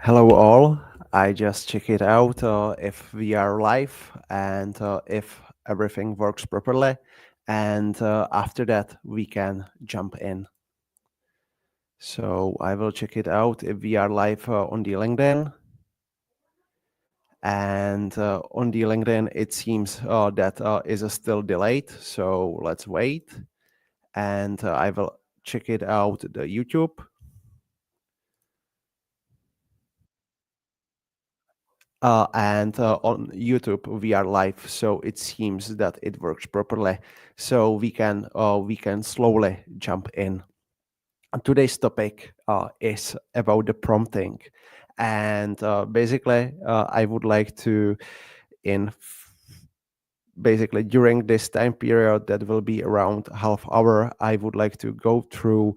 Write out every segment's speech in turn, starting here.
Hello all. I just check it out if we are live and if everything works properly. And after that, we can jump in. So I will check it out if we are live on the LinkedIn. And on the LinkedIn, it seems that is still delayed. So let's wait. And I will check it out the YouTube. And on YouTube we are live, so it seems that it works properly. So we can slowly jump in. Today's topic is about the prompting, and basically I would like to in basically during this time period that will be around half hour, I would like to go through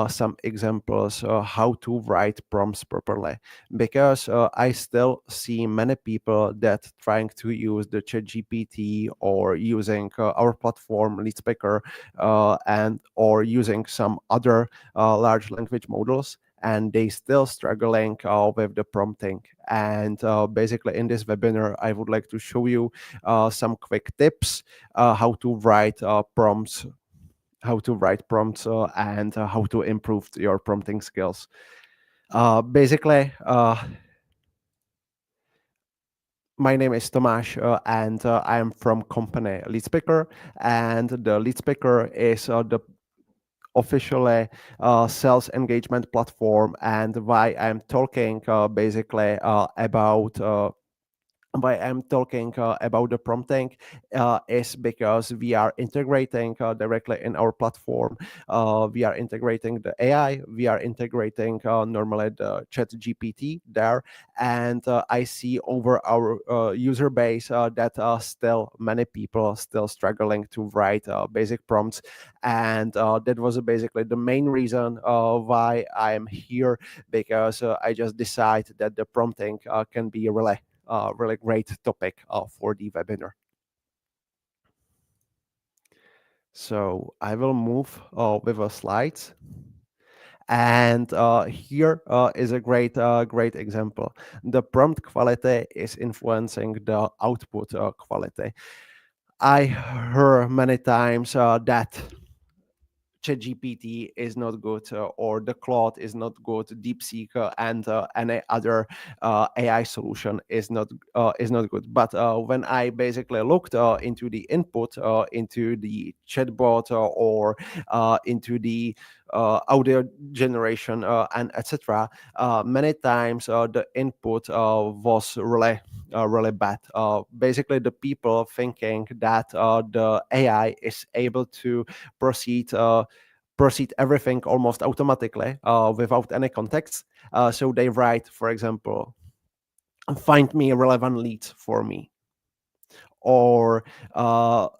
some examples how to write prompts properly, because I still see many people that trying to use the chat gpt or using our platform LeadSpeaker, and or using some other large language models, and they still struggling with the prompting. And basically in this webinar I would like to show you some quick tips how to write prompts, and how to improve your prompting skills. Basically, my name is Tomáš, and I am from company LeadSpeaker, and the LeadSpeaker is the officially sales engagement platform. And why I'm talking basically about why I'm talking about the prompting is because we are integrating directly in our platform. We are integrating the AI, we are integrating normally the chat GPT there. And I see over our user base that still many people still struggling to write basic prompts. And that was basically the main reason why I'm here, because I just decided that the prompting can be really great topic for the webinar. So I will move with the slides. And here is a great example. The prompt quality is influencing the output quality. I heard many times that ChatGPT is not good, or the Claude is not good, DeepSeek and any other AI solution is not good. But when I basically looked into the input, into the chatbot, or into the audio generation and etc., many times the input was really bad. Basically, the people thinking that the AI is able to proceed proceed everything almost automatically without any context. So they write, for example, find me relevant leads for me, or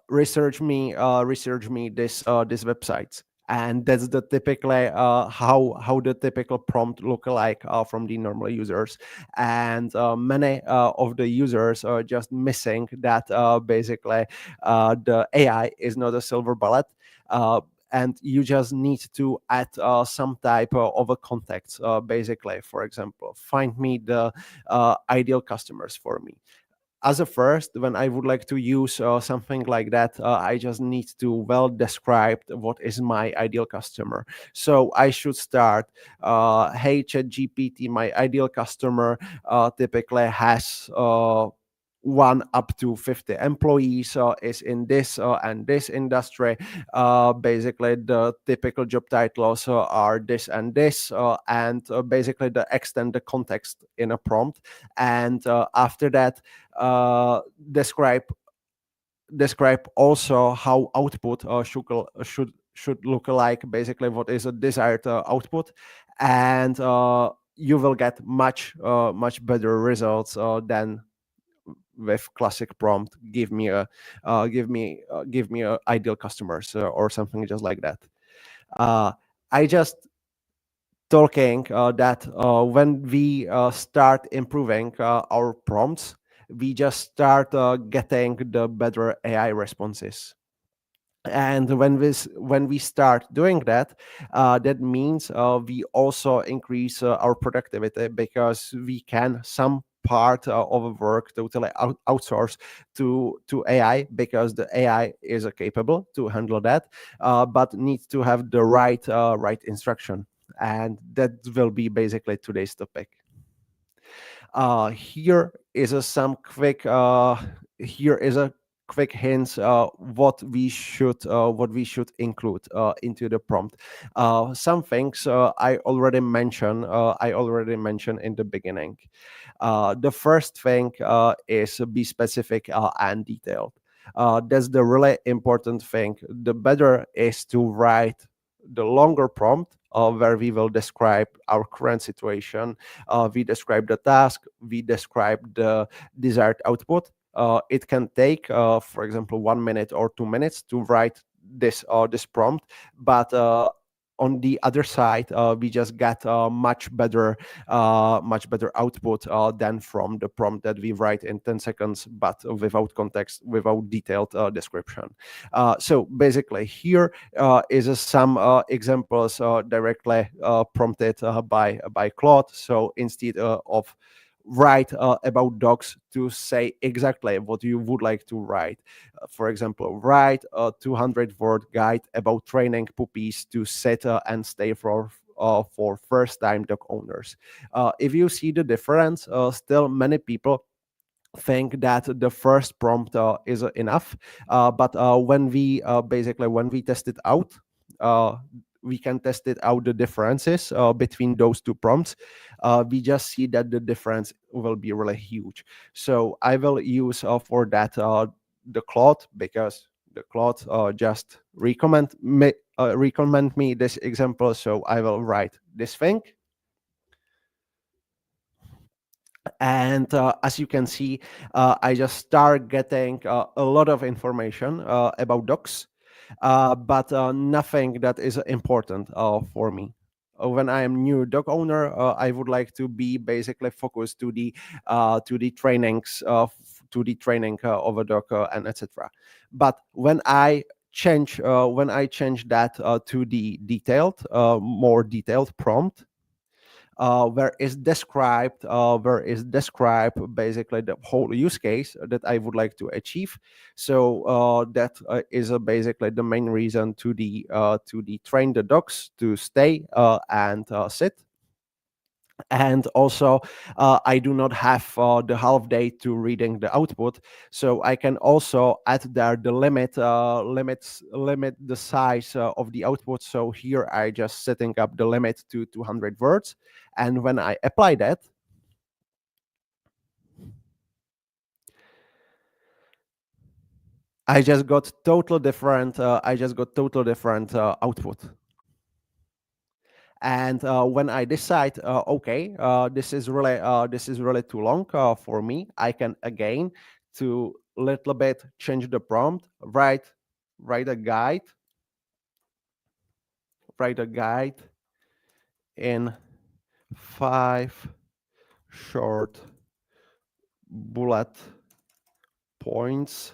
research me this websites. And that's the typically how the typical prompt look like from the normal users. And many of the users are just missing that basically the AI is not a silver bullet. And you just need to add some type of a context. Basically, for example, find me the ideal customers for me. As a first, when I would like to use something like that, I just need to well describe what is my ideal customer. So I should start, hey chat gpt, my ideal customer typically has 1 up to 50 employees, is in this and this industry. Basically the typical job titles are this and this, and basically the extend the context in a prompt. And after that, uh, describe describe also how output should look like, basically what is a desired output. And you will get much better results than with classic prompt, give me a ideal customers, or something just like that. I just talking that when we start improving our prompts, we just start getting the better AI responses. And when we start doing that, that means we also increase our productivity, because we can some part of the work totally outsource to AI, because the AI is capable to handle that, but needs to have the right instruction. And that will be basically today's topic. Here is a some quick here is a quick hints what we should include into the prompt. Some things I already mentioned in the beginning. The first thing is be specific and detailed. That's the really important thing. The better is to write the longer prompt, where we will describe our current situation, we describe the task, we describe the desired output. It can take, for example, 1 minute or 2 minutes to write this prompt, but on the other side, we just get much better output than from the prompt that we write in 10 seconds, but without context, without detailed description. So basically, here is some examples directly prompted by Claude. So instead of write about dogs, to say exactly what you would like to write. For example, write a 200-word guide about training puppies to sit and stay for first-time dog owners. If you see the difference, still many people think that the first prompt is enough, but when we test it out, uh, we can test it out the differences between those two prompts. We just see that the difference will be really huge. So I will use for that the Claude, because the Claude just recommend me this example. So I will write this thing. And as you can see, I just start getting a lot of information about dogs, but nothing that is important for me. When I am new dog owner, I would like to be basically focused to the trainings to the training of a dog and etc. But when I change that to the more detailed prompt, where is described basically the whole use case that I would like to achieve. So that is basically the main reason to the train the dogs to stay and sit. And also, I do not have the half day to reading the output, so I can also add there the limit the size of the output. So here I just setting up the limit to 200 words, and when I apply that, I just got total different output. And when I decide, okay, this is really too long for me, I can again to little bit change the prompt, write a guide, write a guide in 5 short bullet points.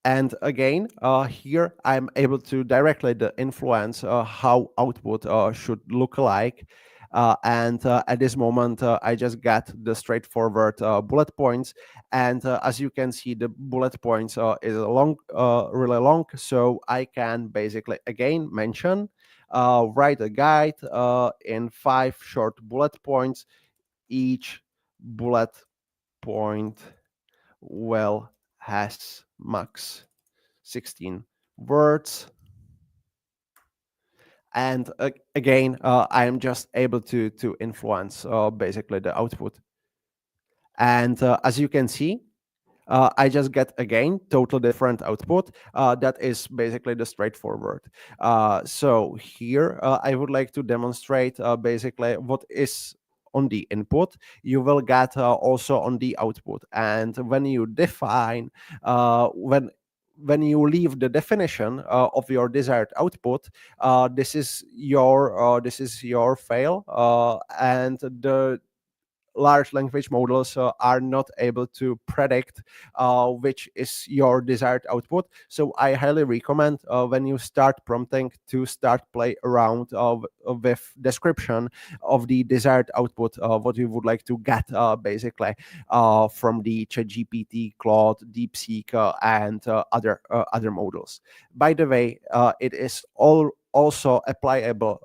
And again, here I'm able to directly influence how output should look like. And at this moment, I just got the straightforward bullet points. And as you can see, the bullet points is really long. So I can basically again mention, write a guide in 5 short bullet points. Each bullet point will has max 16 words. And again, I am just able to influence basically the output. And as you can see, I just get again total different output. That is basically the straightforward. So here I would like to demonstrate basically what is on the input. You will get also on the output. And when you define when you leave the definition of your desired output, this is your fail, and large language models are not able to predict which is your desired output. So I highly recommend when you start prompting to start play around with description of the desired output, what you would like to get basically from the ChatGPT, Claude, DeepSeek, and other models. By the way, it is all also applicable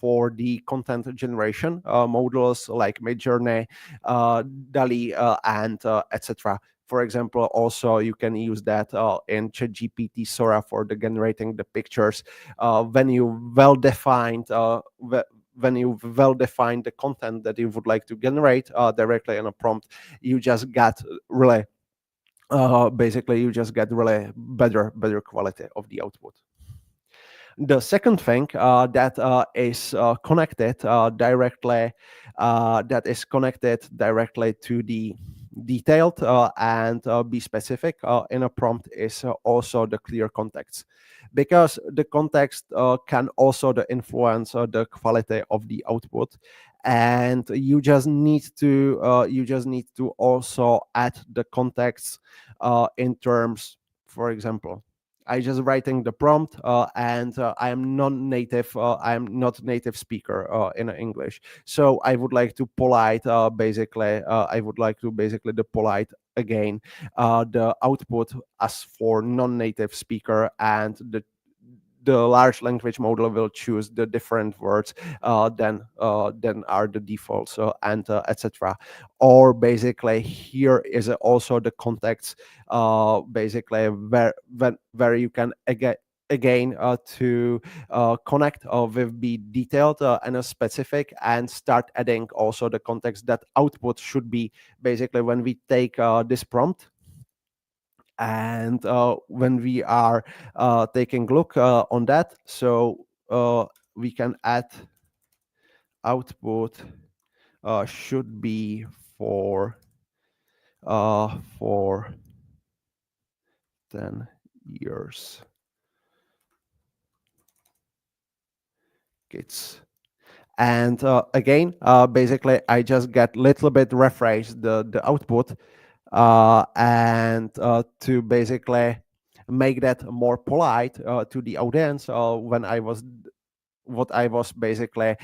for the content generation models like Midjourney, DALI, and etc. For example, also you can use that in ChatGPT Sora for the generating the pictures. When you when you well define the content that you would like to generate directly in a prompt, you just get really basically you just get really better quality of the output. The second thing that is connected directly to the detailed and be specific in a prompt is also the clear context, because the context can also the influence the quality of the output, and you just need to also add the context in terms. For example, I just writing the prompt, and I am non-native. I am not native speaker in English, so I would like to polite. I would like to basically the polite again the output as for non-native speaker, and the large language model will choose the different words than are the defaults and etc. Or basically here is also the context basically where you can again to connect with be detailed and specific, and start adding also the context that output should be basically when we take this prompt. And when we are taking a look on that, so we can add output should be for 10 years kids. And again, basically I just get little bit rephrase the output and to basically make that more polite to the audience when I was what I was basically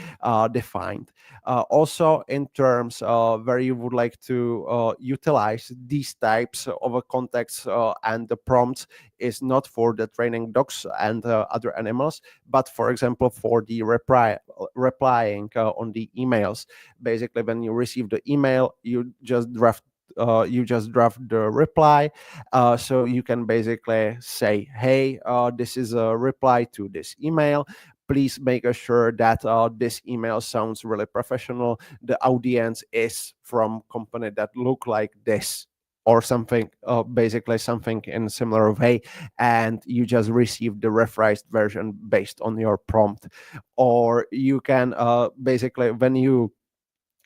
defined. Also, in terms where you would like to utilize these types of a context and the prompts is not for the training dogs and other animals, but for example for the replying on the emails. Basically, when you receive the email, you just draft the reply, so you can basically say, hey, this is a reply to this email. Please make sure that this email sounds really professional. The audience is from company that look like this or something, basically something in a similar way, and you just receive the rephrased version based on your prompt. Or you can basically when you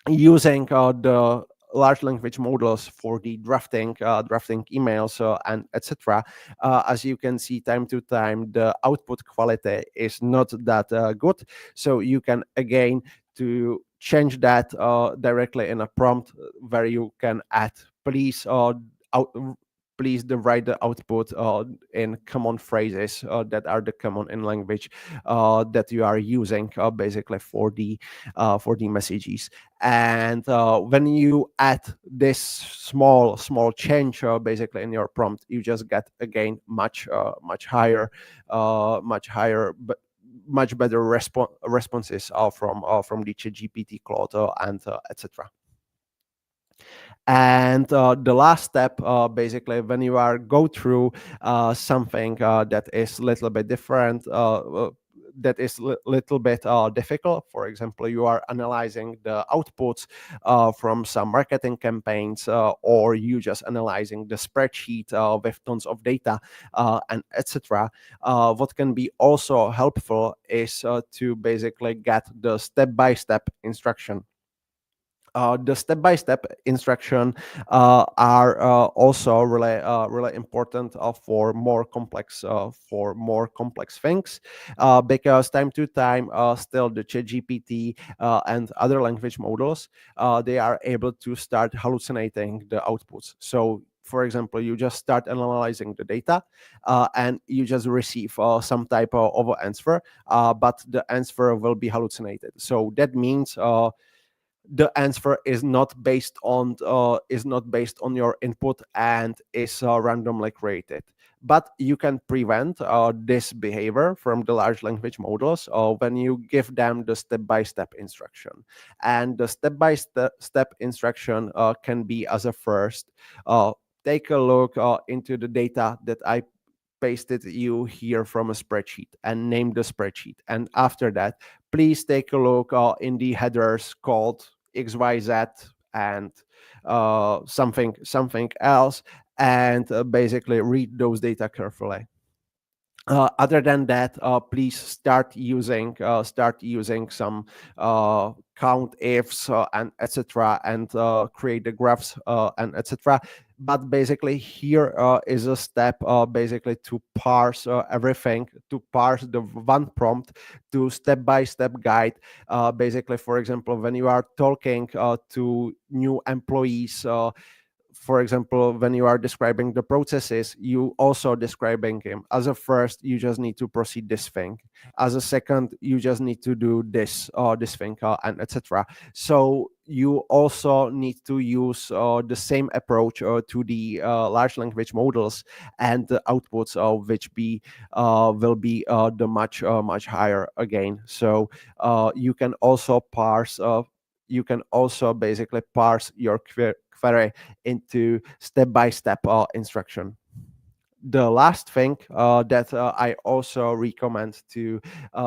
using the large language models for the drafting emails and etc. As you can see, time to time the output quality is not that good, so you can again to change that directly in a prompt where you can add please out please write the output in common phrases that are the common in language that you are using basically for the messages. And when you add this small change basically in your prompt, you just get again much higher but much better responses from the ChatGPT, Claude, and etc. And the last step basically when you are go through something that is a little bit different, that is little bit difficult. For example, you are analyzing the outputs from some marketing campaigns, or you just analyzing the spreadsheet with tons of data and etc. What can be also helpful is to basically get the step-by-step instruction The step-by-step instruction are also really important for more complex things, because time to time still the ChatGPT and other language models, they are able to start hallucinating the outputs. So for example, you just start analyzing the data, and you just receive some type of answer, but the answer will be hallucinated. So that means the answer is not based on your input and is randomly created. But you can prevent this behavior from the large language models when you give them the step-by-step instruction. And the step-by-step instruction can be, as a first, uh, take a look into the data that I pasted you here from a spreadsheet and name the spreadsheet. And after that, please take a look in the headers called XYZ and something else, and basically read those data carefully. Other than that, please start using some count ifs and etc. and create the graphs and etc. But basically, here is a step basically to parse everything, to parse the one prompt to step-by-step guide. Basically, for example, when you are talking to new employees, for example, when you are describing the processes, you also describing him. As a first, you just need to proceed this thing. As a second, you just need to do this thing, and etc. So you also need to use the same approach to the large language models, and the outputs of which be will be the much higher again. So you can also parse. You can also basically parse your query into step-by-step instruction. The last thing that I also recommend to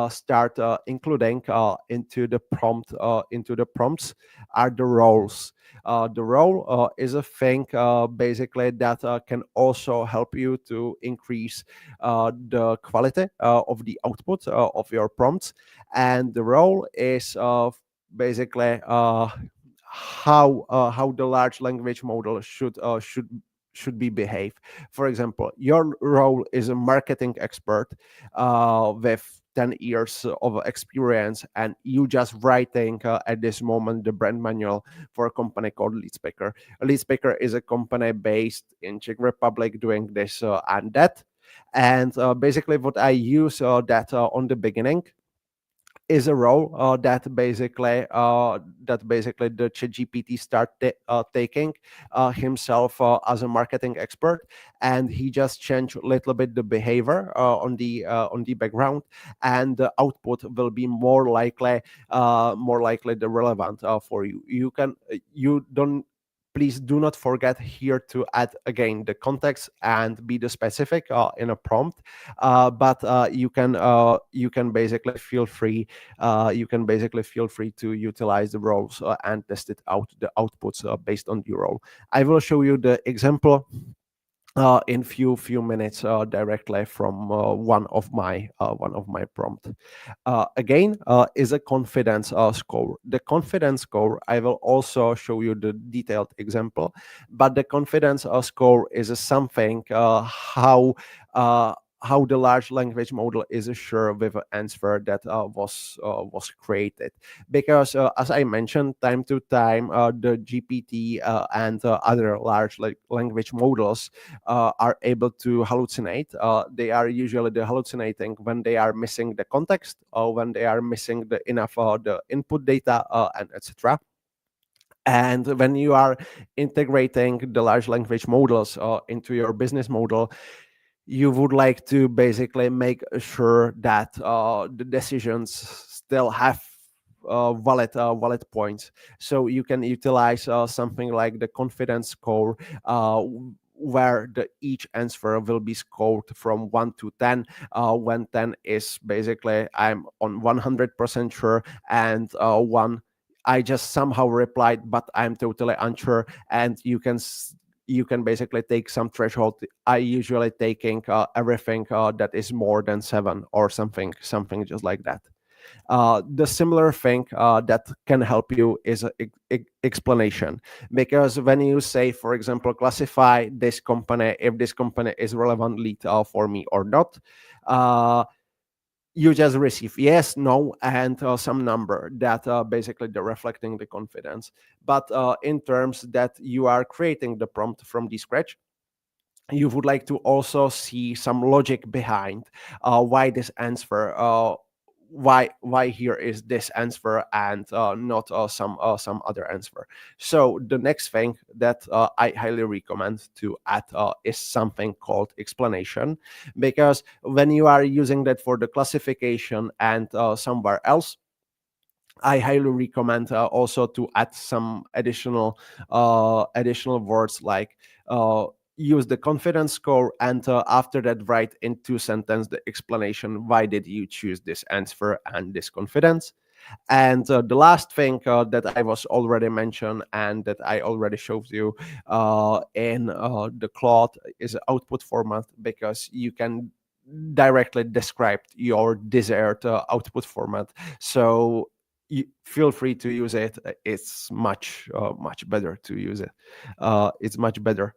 start including into the prompts are the roles. The role is a thing basically that can also help you to increase the quality of the output of your prompts. And the role is basically how the large language model should be behave. For example, your role is a marketing expert with 10 years of experience, and you just writing at this moment the brand manual for a company called Leadspicker. Leadspicker is a company based in Czech Republic doing this and that. And basically what I use that on the beginning is a role that basically the ChatGPT taking himself as a marketing expert, and he just changed a little bit the behavior on the background, and the output will be more likely the relevant for you. You don't Please do not forget here to add again the context and be the specific in a prompt, but you can basically feel free to utilize the roles and test it out the outputs based on your role. I will show you the example in few minutes directly from one of my prompt. Again, is a confidence score. The confidence score, I will also show you the detailed example, but the confidence score is something how the large language model is sure with an answer that was created. Because as I mentioned, time to time, the GPT and other large language models are able to hallucinate. They are usually the hallucinating when they are missing the context or when they are missing the enough the input data and etc. And when you are integrating the large language models into your business model, you would like to basically make sure that the decisions still have valid points. So you can utilize something like the confidence score, where each answer will be scored from 1 to 10, when 10 is basically I'm on 100% sure, and 1 I just somehow replied but I'm totally unsure. And you can basically take some threshold. I usually taking everything that is more than 7 or something just like that. The similar thing that can help you is explanation, because when you say, for example, classify this company, if this company is relevant lead for me or not, you just receive yes, no, and some number that basically they're reflecting the confidence. But in terms that you are creating the prompt from the scratch, you would like to also see some logic behind why this answer, why here is this answer and not some other answer. So the next thing that I highly recommend to add is something called explanation, because when you are using that for the classification and somewhere else, I highly recommend also to add some additional words like use the confidence score, and after that write in 2 sentences the explanation why did you choose this answer and this confidence. And the last thing that I was already mentioned and that I already showed you in the Claude is output format, because you can directly describe your desired output format. So you feel free to use it. It's much better to use it. It's much better.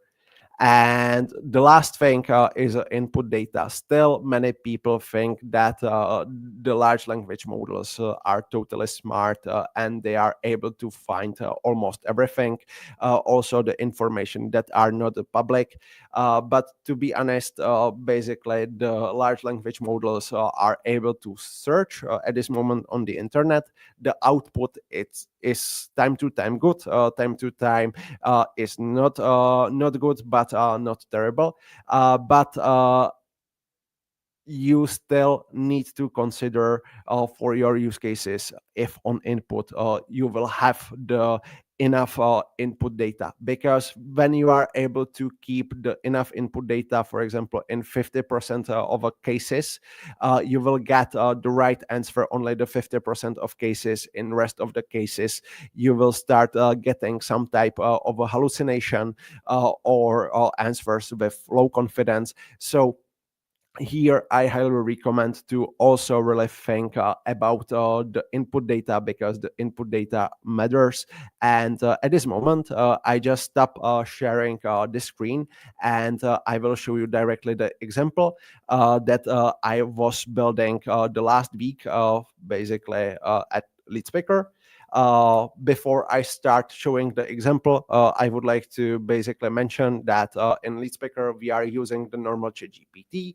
And the last thing is input data. Still, many people think that the large language models are totally smart and they are able to find almost everything, also the information that are not public. But to be honest, basically, the large language models are able to search at this moment on the internet. The output is time to time good, time to time is not good, but not terrible. But you still need to consider for your use cases if on input you will have the enough input data, because when you are able to keep the enough input data, for example, in 50% of cases, you will get the right answer only the 50% of cases. In rest of the cases, you will start getting some type of a hallucination or answers with low confidence. So here I highly recommend to also really think about the input data, because the input data matters. And at this moment I just stop sharing the screen, and I will show you directly the example that I was building the last week basically at LeadSpeaker. Before I start showing the example, I would like to basically mention that in LeadSpeaker we are using the normal ChatGPT.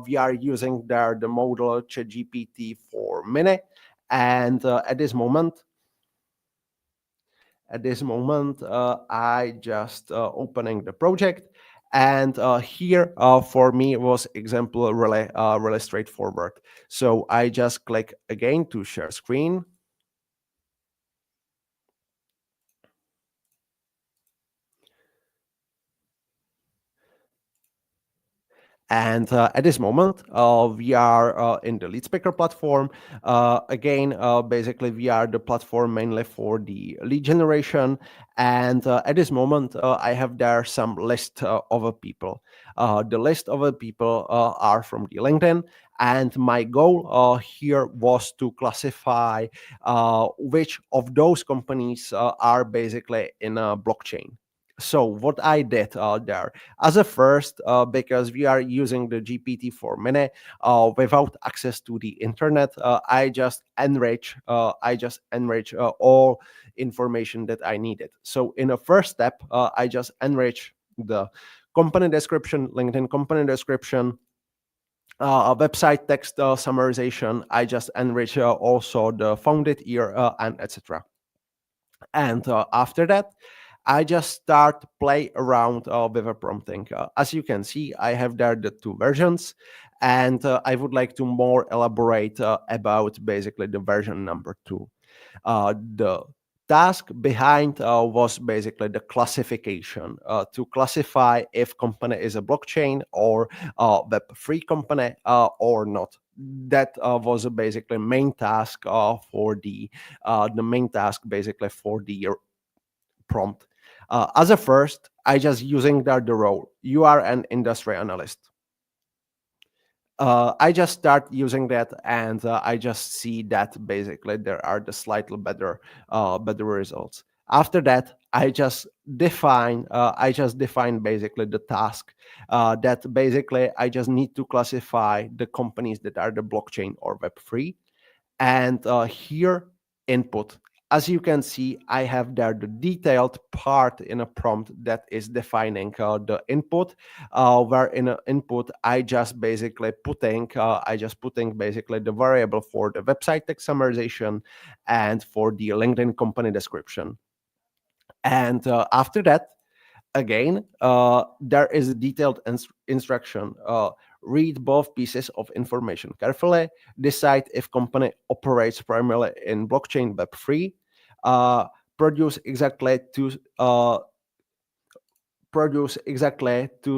We are using there the model ChatGPT for Mini, and at this moment, I just opening the project, and here for me was example really straightforward. So I just click again to share screen. And at this moment, we are in the LeadSpeaker platform. Again, basically, we are the platform mainly for the lead generation. And at this moment, I have there some list of people. The list of people are from the LinkedIn. And my goal here was to classify which of those companies are basically in a blockchain. So what I did there, as a first, because we are using the GPT for Mini without access to the internet, I just enrich all information that I needed. So in a first step, I just enrich the company description, LinkedIn company description, website text summarization. I just enrich also the founded year and etc. And after that, I just start play around with a prompting. As you can see, I have there the two versions, and I would like to more elaborate about basically the version number 2. The task behind was basically the classification to classify if company is a blockchain or web3 company or not. That was basically main task for the main task basically for the prompt. As a first, I just using the role. You are an industry analyst. I just start using that, and I just see that basically there are the slightly better results. After that, I just define basically the task that basically I just need to classify the companies that are the blockchain or Web3, and here input. As you can see, I have there the detailed part in a prompt that is defining the input, where in an input I just putting basically the variable for the website text summarization and for the LinkedIn company description. And after that, again, there is a detailed instruction. Read both pieces of information carefully. Decide if company operates primarily in blockchain Web3. Uh, produce exactly two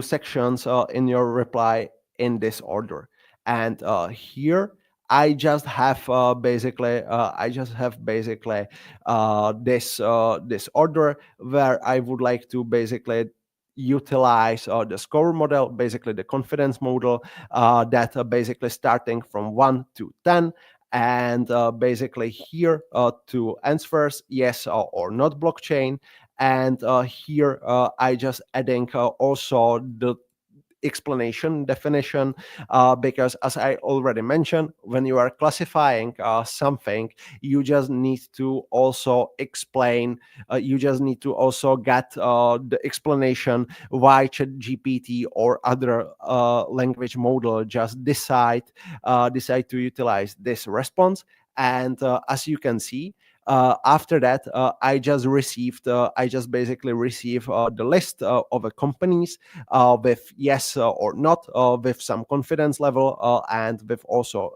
sections in your reply in this order. And here I just have basically this order where I would like to basically utilize the score model, basically the confidence model, that basically starting from 1 to 10, and basically here to answers yes or not blockchain. And here I just adding also the explanation definition, because as I already mentioned, when you are classifying something, you just need to also explain, you just need to also get the explanation why ChatGPT or other language model just decide to utilize this response. And as you can see, after that, I just basically receive the list of the companies with yes or not, with some confidence level, and with also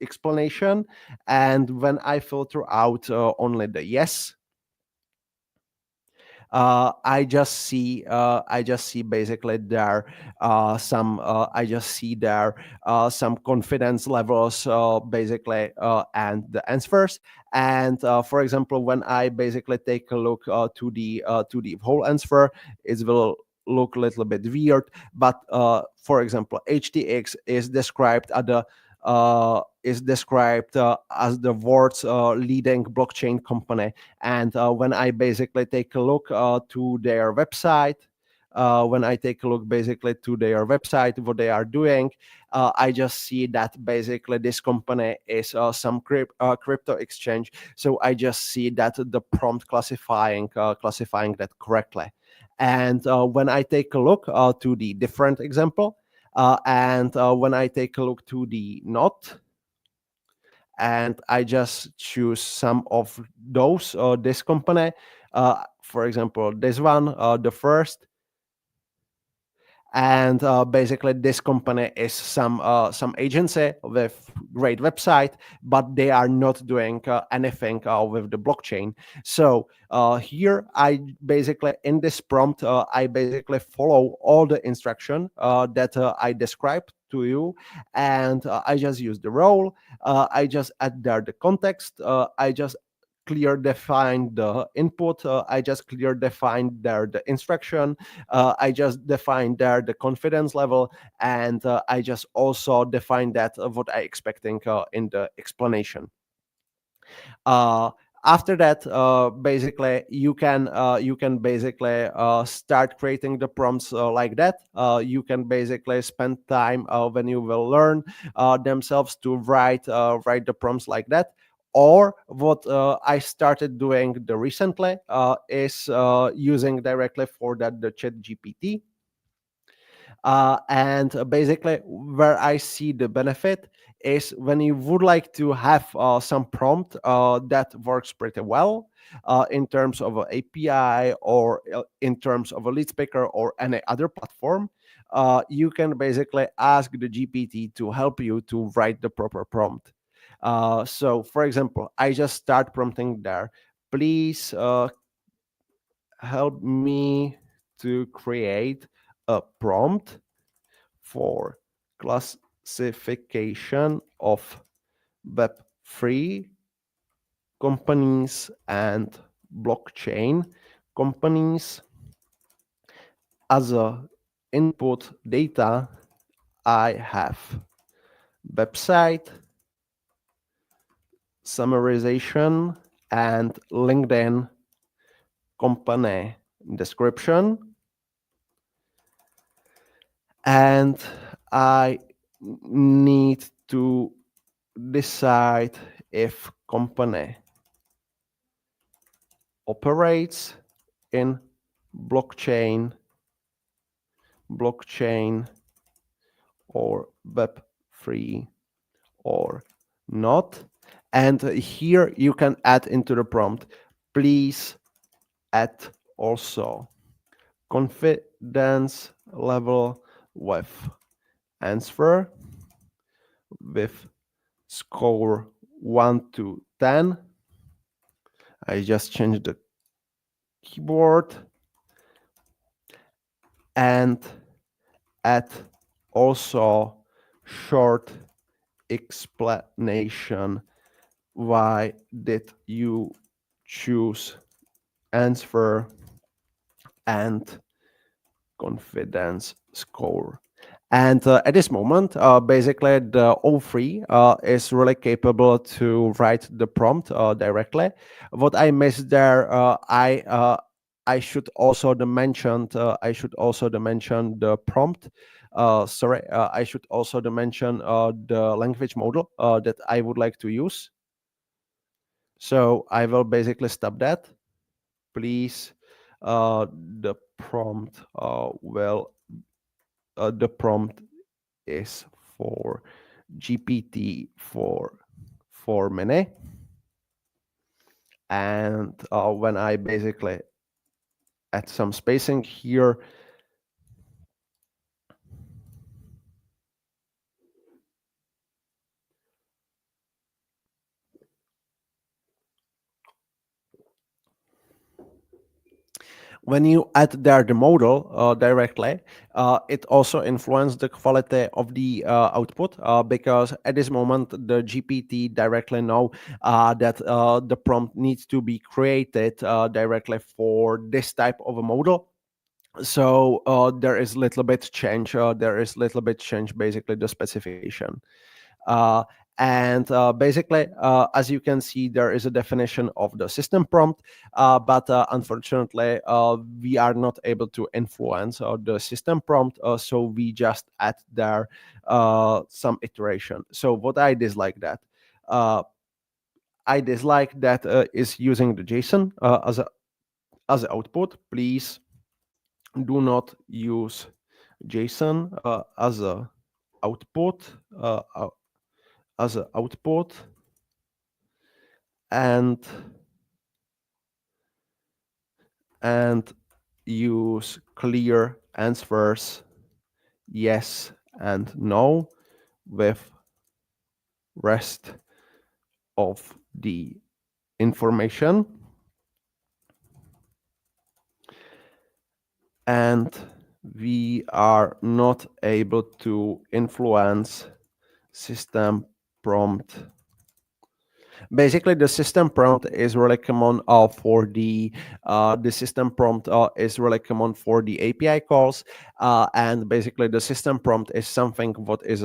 explanation. And when I filter out only the yes, I just see basically there some I just see there some confidence levels basically, and the answers. And for example, when I basically take a look to the whole answer, it will look a little bit weird. But for example, HTX is described as the world's leading blockchain company. And when I basically take a look to their website, when I take a look basically to their website, what they are doing, I just see that basically this company is some crypto exchange. So I just see that the prompt classifying that correctly. And when I take a look to the different example, and when I take a look to the not, and I just choose some of those, this company, for example, this one, the first. And basically this company is some agency with great website, but they are not doing anything with the blockchain. So here I basically, in this prompt, I basically follow all the instruction that I described to you. And I just use the role, I just add there the context, I just clear define the input, I just clear define there the instruction, I just define there the confidence level, and I just also define that what I expecting in the explanation. Uh, After that, basically you can basically start creating the prompts like that. You can basically spend time when you will learn themselves to write the prompts like that. Or what I started doing the recently is using directly for that the Chat GPT. And basically, where I see the benefit is when you would like to have some prompt that works pretty well in terms of an API, or in terms of a lead speaker or any other platform. You can basically ask the GPT to help you to write the proper prompt. So, for example, I just start prompting there. Please help me to create a prompt for classification of Web3 companies and blockchain companies. As a input data, I have website, summarization, and LinkedIn company description. And I need to decide if company operates in blockchain, or Web3 or not. And here you can add into the prompt, please add also confidence level with answer with score 1 to 10. I just changed the keyboard and add also short explanation. Why did you choose answer and confidence score? And at this moment, basically the O3 is really capable to write the prompt directly. What I missed there, I should also mention the prompt. I should also mention the language model that I would like to use. So I will basically stop that. Please, the prompt the prompt is for GPT for mini. And when I basically add some spacing here, when you add there the model directly, it also influences the quality of the output, because at this moment the GPT directly know that the prompt needs to be created directly for this type of a model. So there is little bit change. Basically the specification. Uh, and basically, as you can see, there is a definition of the system prompt, but unfortunately, we are not able to influence the system prompt, so we just add there some iteration. So what I dislike that. Is using the JSON as an output. Please do not use JSON as a output and use clear answers yes and no with rest of the information. And we are not able to influence system prompt. Basically, the system prompt is really common for the system prompt is really common for the API calls, and basically the system prompt is something what is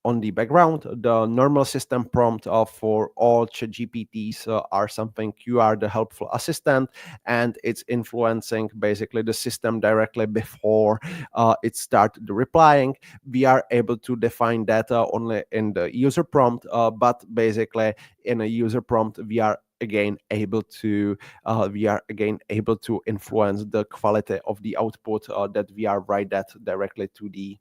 on the background. The normal system prompt for all ChatGPTs are something you are the helpful assistant, and it's influencing basically the system directly before it start the replying. We are able to define data only in the user prompt, but basically in a user prompt we are again able to influence the quality of the output that we are write that directly to the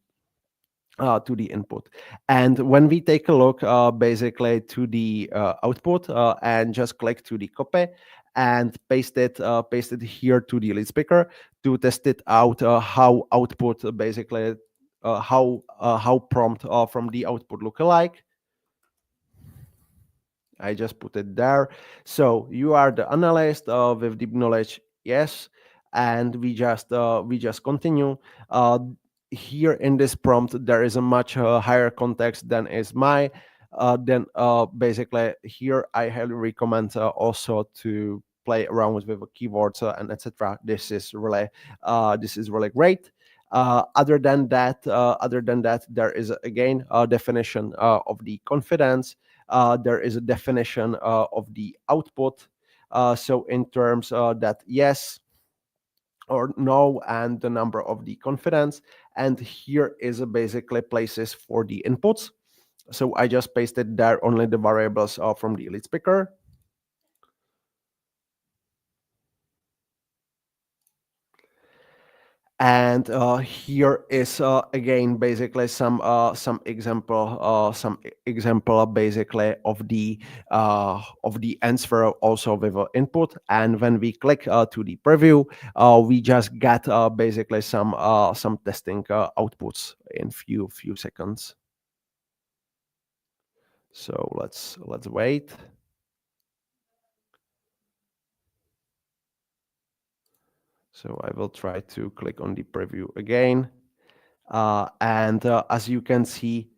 input. And when we take a look basically to the output and just click to the copy and paste it here to the lead speaker to test it out, how output basically how prompt from the output look like. I just put it there. So you are the analyst with deep knowledge, yes, and we just continue. Here in this prompt, there is a much higher context than is my. Then basically here I highly recommend also to play around with keywords and etc. This is really great. Other than that, there is again a definition of the confidence. There is a definition of the output. So in terms that yes or no, and the number of the confidence. And here is basically places for the inputs. So I just pasted there only the variables from the elite picker. And here is again basically some example basically of the answer also with input. And when we click to the preview, we just get basically some testing outputs in few seconds. So let's wait. So I will try to click on the preview again. And as you can see,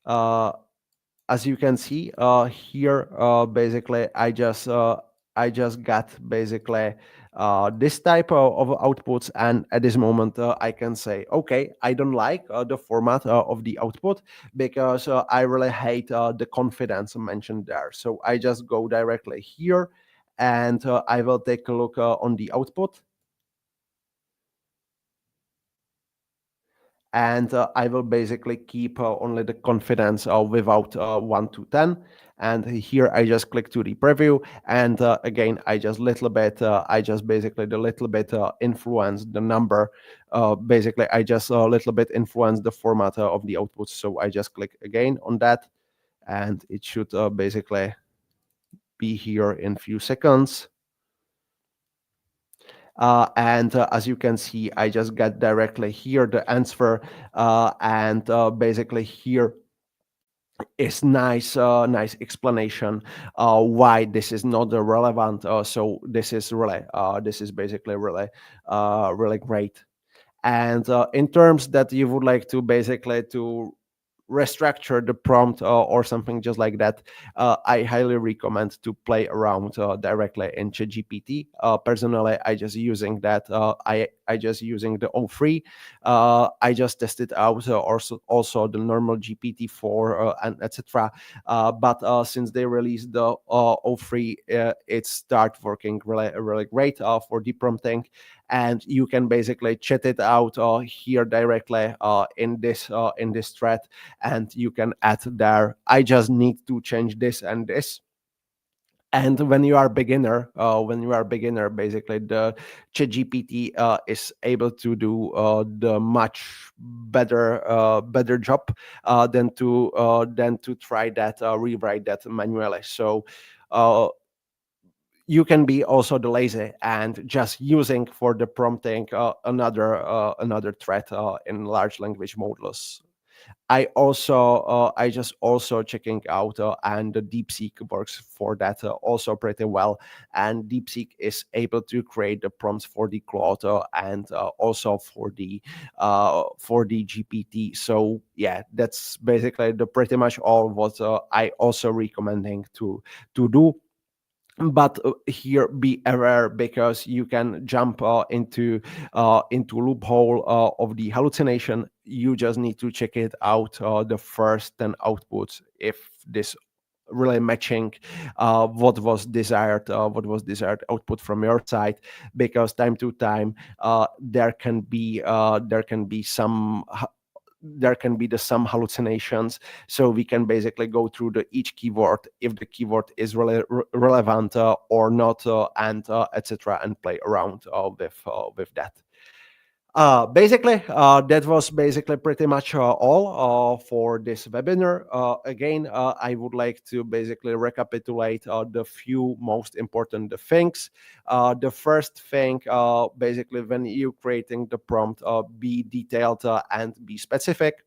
uh, here, basically I just got basically this type of outputs. And at this moment I can say, okay, I don't like the format of the output, because I really hate the confidence mentioned there. So I just go directly here, and I will take a look on the output. And I will basically keep only the confidence without 1 to 10. And here I just click to the preview, and again I just basically the little bit influence the number. Basically I just a little bit influence the format of the outputs. So I just click again on that, and it should basically be here in few seconds. And as you can see, I just get directly here the answer, and basically here is nice explanation why this is not relevant. So this is basically really great. And in terms that you would like to basically to restructure the prompt or something just like that, I highly recommend to play around directly in ChatGPT. Personally, I just using that. I just using the O3. I just tested out also the normal GPT-4 and etc. But since they released the O3, it start working really great for deep prompting. And you can basically chat it out here directly in this thread, and you can add there, I just need to change this and this. And when you are beginner, basically the ChatGPT is able to do the much better job than to try that rewrite that manually. So you can be also the lazy and just using for the prompting another thread in large language models. I just also checking out, and the DeepSeek works for that also pretty well. And DeepSeek is able to create the prompts for the Claude and also for the GPT. So yeah, that's basically the pretty much all what I also recommending to do. But here be aware, because you can jump into loophole of the hallucination. You just need to check it out the first 10 outputs if this really matching what was desired output from your side, because time to time there can be some hallucinations. So we can basically go through the each keyword if the keyword is really relevant or not, and etc., and play around with that. Basically, that was basically pretty much all for this webinar. Again, I would like to basically recapitulate the few most important things. The first thing, basically, when you creating the prompt, be detailed and be specific.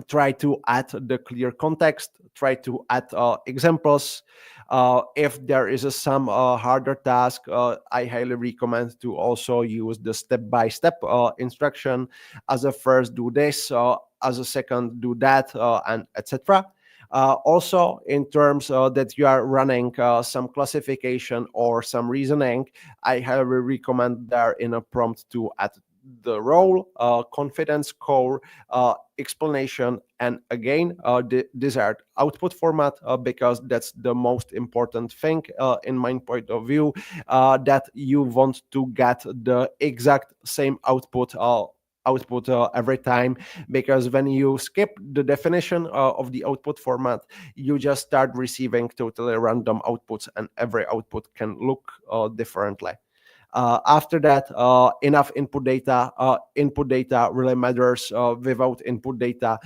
Try to add the clear context, try to add examples. If there is some harder task, I highly recommend to also use the step-by-step instruction. As a first, do this, as a second, do that, and etc. Also, in terms that you are running some classification or some reasoning, I highly recommend there in a prompt to add the role, confidence score, explanation, and again the desired output format, because that's the most important thing in my point of view, that you want to get the exact same output every time, because when you skip the definition of the output format, you just start receiving totally random outputs, and every output can look differently. After that, enough input data really matters. Without input data,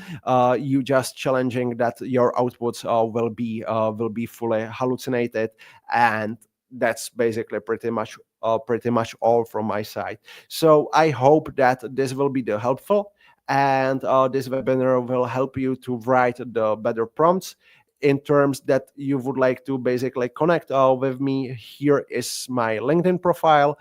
you just challenging that your outputs will be fully hallucinated, and that's basically pretty much all from my side. So I hope that this will be the helpful, and this webinar will help you to write the better prompts. In terms that you would like to basically connect with me, here is my LinkedIn profile.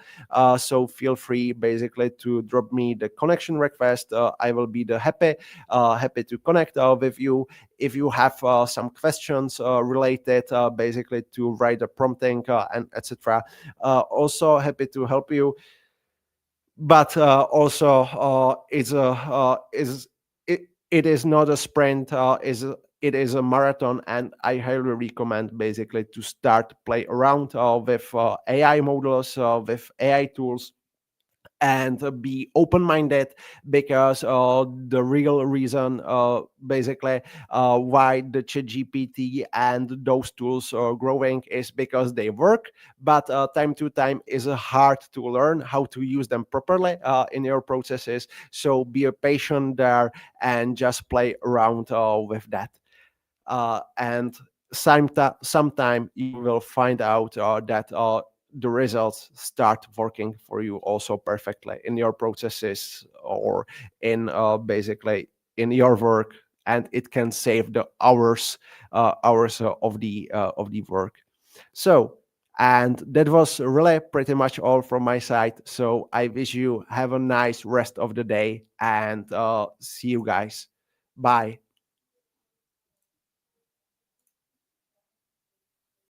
So feel free basically to drop me the connection request. I will be happy to connect with you. If you have some questions related basically to write the prompting and etc., also happy to help you. But also it is not a sprint, is it is a marathon, and I highly recommend basically to start play around with AI models, with AI tools, and be open-minded, because the real reason basically why the ChatGPT and those tools are growing is because they work, but time to time is hard to learn how to use them properly in your processes. So be a patient there and just play around with that, and sometime you will find out that the results start working for you also perfectly in your processes, or in basically in your work, and it can save the hours of the work. So, and that was really pretty much all from my side. So I wish you have a nice rest of the day, and see you guys. Bye.